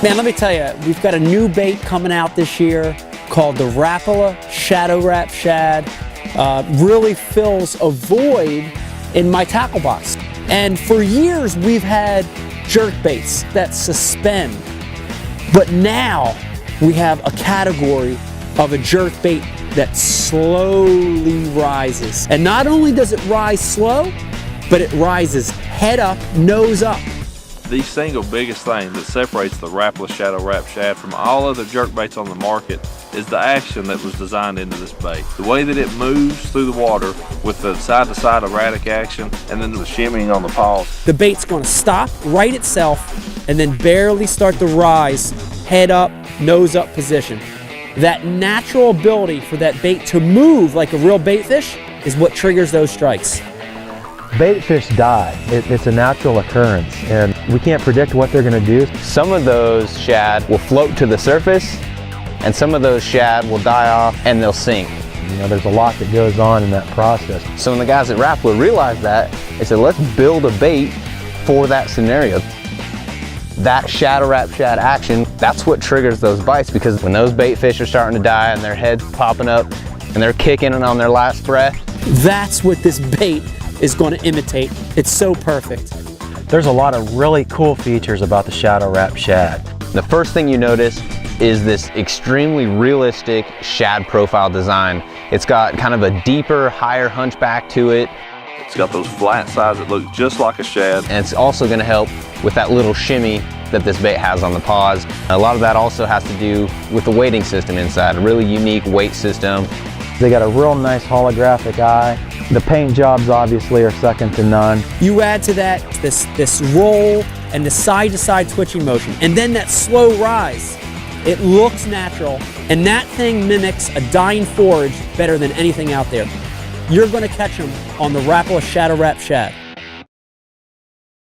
Man, let me tell you, we've got a new bait coming out this year called the RAPALA Shadow Rap Shad. Really fills a void in my tackle box. And for years we've had jerk baits that suspend, but now we have a category of a jerk bait that slowly rises. And not only does it rise slow, but it rises head up, nose up. The single biggest thing that separates the RAPALA Shadow Rap Shad from all other jerk baits on the market is the action that was designed into this bait. The way that it moves through the water with the side-to-side erratic action and then the shimmying on the paws. The bait's going to stop right itself and then barely start to rise, head up, nose up position. That natural ability for that bait to move like a real bait fish is what triggers those strikes. Bait fish die. It's a natural occurrence, and we can't predict what they're going to do. Some of those shad will float to the surface, and some of those shad will die off and they'll sink. You know, there's a lot that goes on in that process. So when the guys at RAPALA realized that, they said, let's build a bait for that scenario. That shadow rap shad action, that's what triggers those bites, because when those bait fish are starting to die and their head's popping up and they're kicking it on their last breath, that's what this bait is going to imitate. It's so perfect. There's a lot of really cool features about the Shadow Rap Shad. the first thing you notice is this extremely realistic shad profile design. It's got kind of a deeper, higher hunchback to it. It's got those flat sides that look just like a shad. And it's also going to help with that little shimmy that this bait has on the paws. A lot of that also has to do with the weighting system inside, a really unique weight system. They got a real nice holographic eye. The paint jobs obviously are second to none. You add to that this roll and the side-to-side twitching motion, and then that slow rise. It looks natural, and that thing mimics a dying forage better than anything out there. You're going to catch them on the RAPALA Shadow Rap Shad.